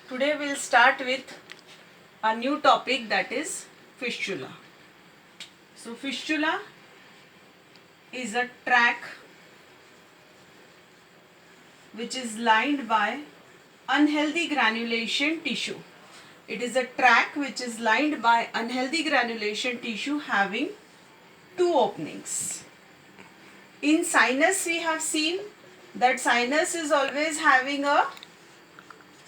Today we'll start with a new topic, that is fistula. So fistula is a tract which is lined by unhealthy granulation tissue. It is a tract which is lined by unhealthy granulation tissue having two openings. In sinus we have seen that sinus is always having a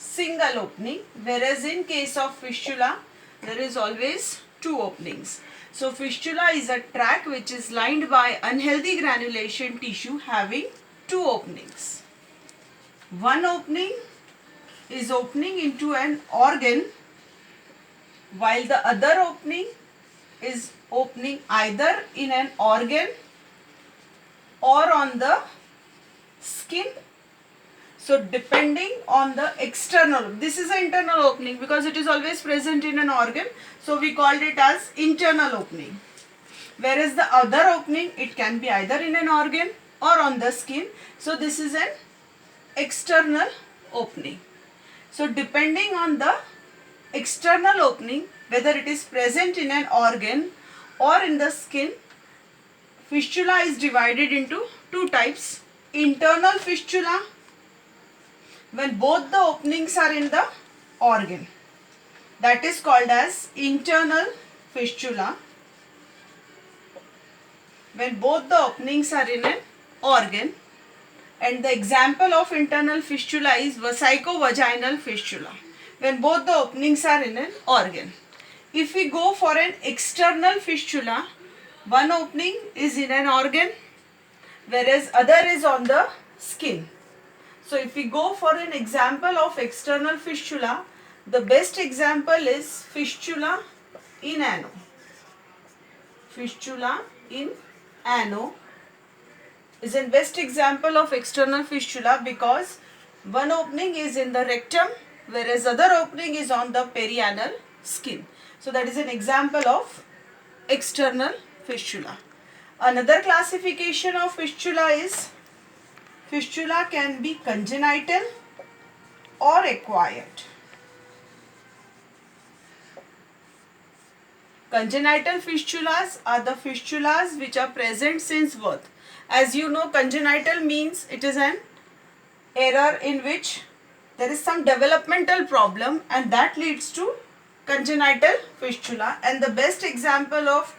single opening, whereas in case of fistula there is always two openings. So fistula is a tract which is lined by unhealthy granulation tissue having two openings. One opening is opening into an organ, while the other opening is opening either in an organ or on the skin. So depending on the external, this is an internal opening because it is always present in an organ, so we called it as internal opening. Whereas the other opening, it can be either in an organ or on the skin, so this is an external opening. So depending on the external opening, whether it is present in an organ or in the skin, fistula is divided into two types. Internal fistula, when both the openings are in the organ, that is called as internal fistula. When both the openings are in an organ, and the example of internal fistula is vesicovaginal fistula, when both the openings are in an organ. If we go for an external fistula, one opening is in an organ whereas other is on the skin. So if we go for an example of external fistula, the best example is fistula in ano. Fistula in ano is a best example of external fistula because one opening is in the rectum whereas other opening is on the perianal skin. So that is an example of external fistula. Another classification of fistula is fistula can be congenital or acquired. Congenital fistulas are the fistulas which are present since birth. As you know, congenital means it is an error in which there is some developmental problem and that leads to congenital fistula, and the best example of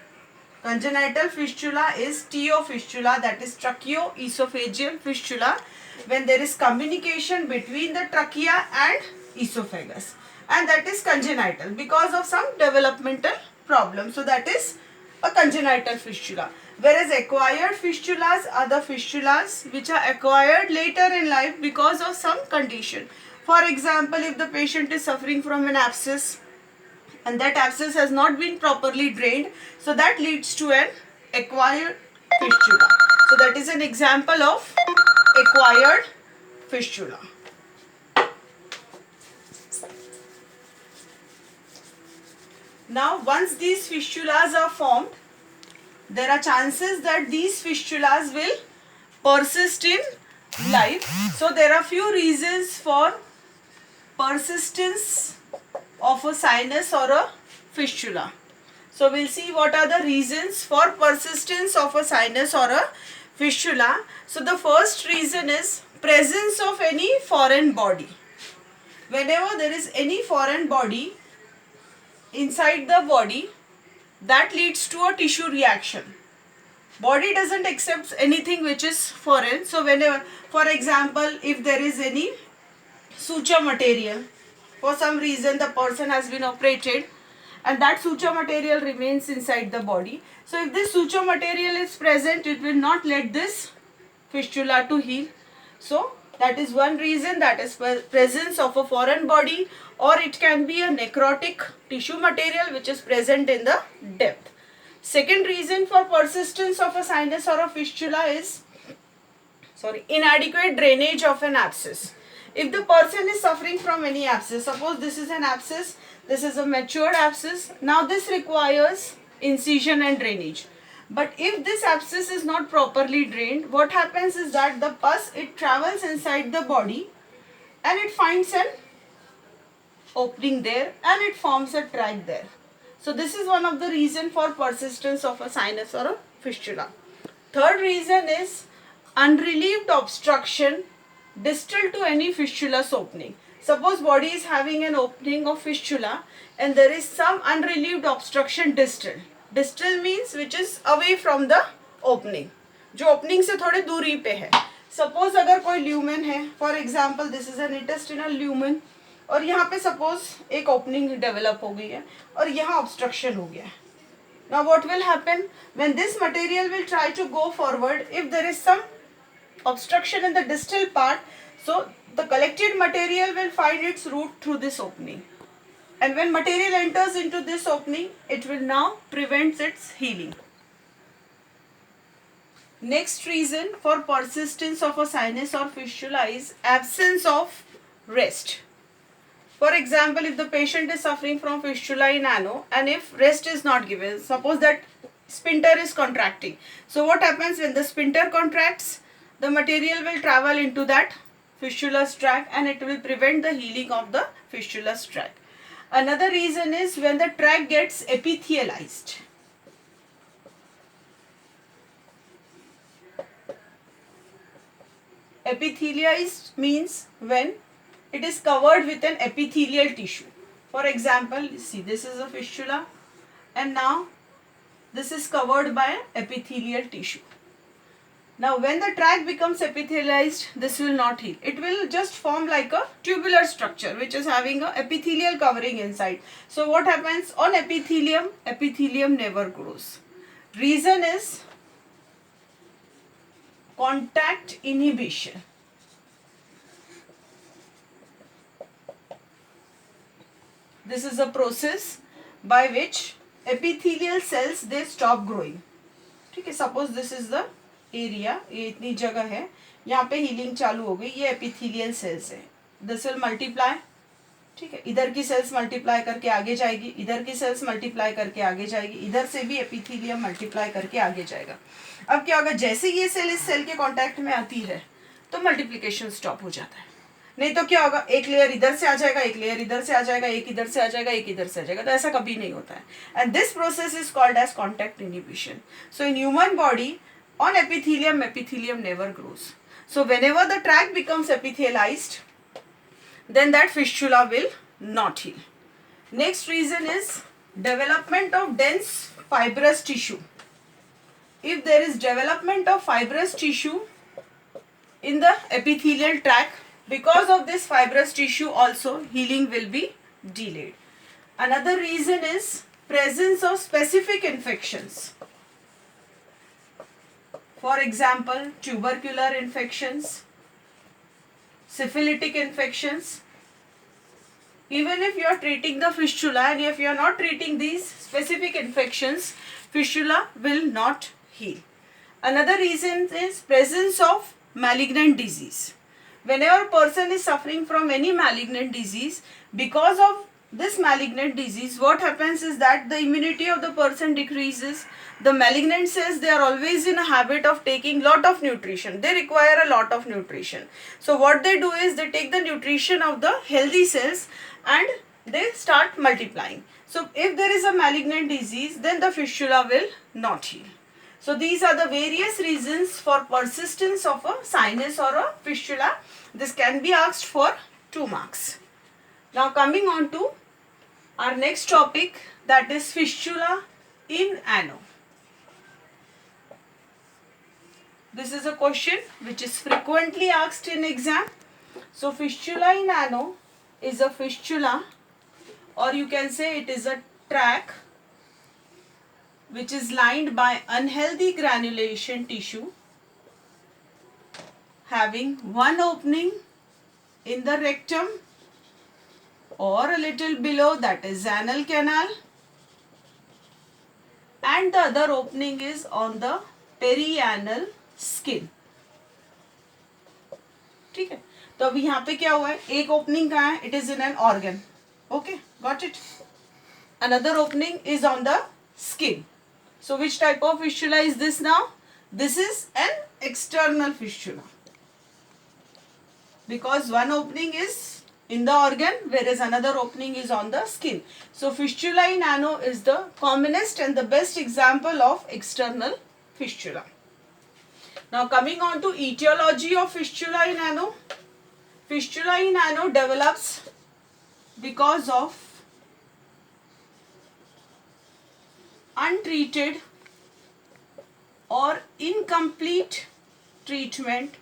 congenital fistula is TO fistula, that is tracheoesophageal fistula, when there is communication between the trachea and esophagus, and that is congenital because of some developmental problem. So that is a congenital fistula. Whereas acquired fistulas are the fistulas which are acquired later in life because of some condition. For example, if the patient is suffering from an abscess and that abscess has not been properly drained, so that leads to an acquired fistula. So that is an example of acquired fistula. Now once these fistulas are formed, there are chances that these fistulas will persist in life. So there are few reasons for persistence of a sinus or a fistula. So we'll see what are the reasons for persistence of a sinus or a fistula. So the first reason is presence of any foreign body. Whenever there is any foreign body inside the body, that leads to a tissue reaction. Body doesn't accept anything which is foreign. So whenever, for example, if there is any suture material, for some reason the person has been operated and that suture material remains inside the body. So if this suture material is present, it will not let this fistula to heal. So that is one reason, that is presence of a foreign body, or it can be a necrotic tissue material which is present in the depth. Second reason for persistence of a sinus or a fistula is inadequate drainage of an abscess. If the person is suffering from any abscess, suppose this is an abscess, this is a matured abscess, now this requires incision and drainage. But if this abscess is not properly drained, what happens is that the pus, it travels inside the body and it finds an opening there and it forms a tract there. So this is one of the reason for persistence of a sinus or a fistula. Third reason is unrelieved obstruction distal to any fistulous opening. Suppose body is having an opening of fistula and there is some unrelieved obstruction distal. Distal means which is away from the opening, जो opening से थोड़े दूरी पे है. Suppose अगर कोई lumen है, for example this is an intestinal lumen, और यहाँ पे suppose एक opening develop हो गई है और यहाँ obstruction हो गया है. Now what will happen when this material will try to go forward? If there is some obstruction in the distal part, so the collected material will find its route through this opening, and when material enters into this opening, it will now prevent its healing. Next reason for persistence of a sinus or fistula is absence of rest. For example, if the patient is suffering from fistula in ano and if rest is not given, suppose that sphincter is contracting. So what happens when the sphincter contracts? The material will travel into that fistulous tract and it will prevent the healing of the fistulous tract. Another reason is when the tract gets epithelialized. Epithelialized means when it is covered with an epithelial tissue. For example, see, this is a fistula and now this is covered by an epithelial tissue. Now when the tract becomes epithelialized, this will not heal. It will just form like a tubular structure which is having a epithelial covering inside. So what happens on epithelium? Epithelium never grows. Reason is contact inhibition. This is a process by which epithelial cells they stop growing. ठीक है, suppose this is the area, ये इतनी जगह है, यहाँ पे healing चालू हो गई, ये epithelial cells है. This will multiply. ठीक है, इधर की सेल्स मल्टीप्लाई करके आगे जाएगी, इधर की सेल्स मल्टीप्लाई करके आगे जाएगी, इधर से भी एपिथेलियम मल्टीप्लाई करके आगे जाएगा. अब क्या होगा, जैसे ये सेल इस सेल के कांटेक्ट में आती है तो मल्टीप्लिकेशन स्टॉप हो जाता है. नहीं तो क्या होगा, एक लेयर इधर से आ जाएगा, एक लेयर इधर से आ जाएगा, एक इधर से आ जाएगा, एक इधर से आ जाएगा. तो ऐसा कभी नहीं होता है. And this process is called as contact inhibition. So in human body on epithelium never grows. So whenever the tract becomes epithelialized, then that fistula will not heal. Next reason is development of dense fibrous tissue. If there is development of fibrous tissue in the epithelial tract, because of this fibrous tissue also healing will be delayed. Another reason is presence of specific infections. For example, tubercular infections, syphilitic infections. Even if you are treating the fistula and if you are not treating these specific infections, fistula will not heal. Another reason is presence of malignant disease. Whenever a person is suffering from any malignant disease, because of this malignant disease, what happens is that the immunity of the person decreases. The malignant cells, they are always in a habit of taking lot of nutrition. They require a lot of nutrition. So what they do is they take the nutrition of the healthy cells and they start multiplying. So if there is a malignant disease, then the fistula will not heal. So these are the various reasons for persistence of a sinus or a fistula. This can be asked for 2 marks. Now coming on to our next topic, that is fistula in ano. This is a question which is frequently asked in exam. So fistula in ano is a fistula, or you can say it is a tract which is lined by unhealthy granulation tissue having one opening in the rectum or a little below, that is anal canal, and the other opening is on the perianal skin. ठीक है, तो अभी यहाँ पे क्या हुआ है, एक ओपनिंग कहाँ है, it is in an organ. Okay, got it. Another opening is on the skin. So which type of fistula is this now? This is an external fistula, because one opening is in the organ, whereas another opening is on the skin. So fistula in ano is the commonest and the best example of external fistula. Now coming on to etiology of fistula in ano. Fistula in ano develops because of untreated or incomplete treatment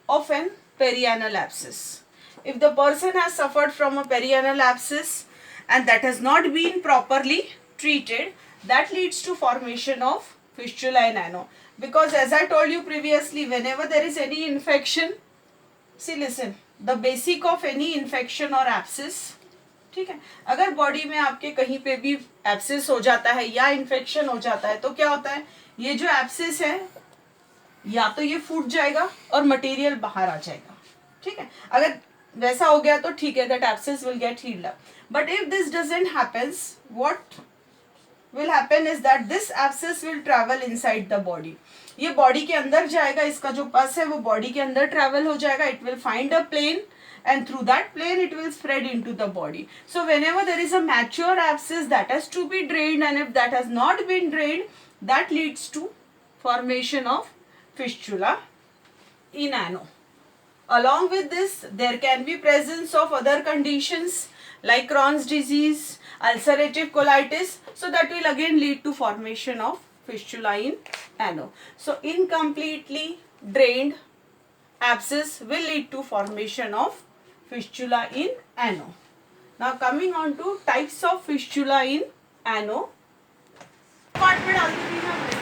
of an perianal abscess. If the person has suffered from a perianal abscess and that has not been properly treated, that leads to formation of fistula in ano. Because as I told you previously, whenever there is any infection, see listen, the basic of any infection or abscess, ठीक है, अगर body में आपके कहीं पे भी abscess हो जाता है या इन्फेक्शन हो जाता है तो क्या होता है, ये जो एब्सेस है या तो ये फूट जाएगा और मटेरियल बाहर आ जाएगा. ठीक है, अगर वैसा हो गया तो ठीक है, that abscess will get heeled up. But if this doesn't happens, what will happen is that this abscess will travel inside the body. ये बॉडी के अंदर जाएगा, इसका जो पस है वो बॉडी के अंदर ट्रैवल हो जाएगा. It will find a plane and through that plane it will spread into the body. So whenever there is a mature abscess, that has to be drained, and if that has not been drained, that leads to formation of fistula in ano. Along with this, there can be presence of other conditions like Crohn's disease, ulcerative colitis, so that will again lead to formation of fistula in ano. So incompletely drained abscess will lead to formation of fistula in ano. Now coming on to types of fistula in ano. Part में डाल दूंगी मैं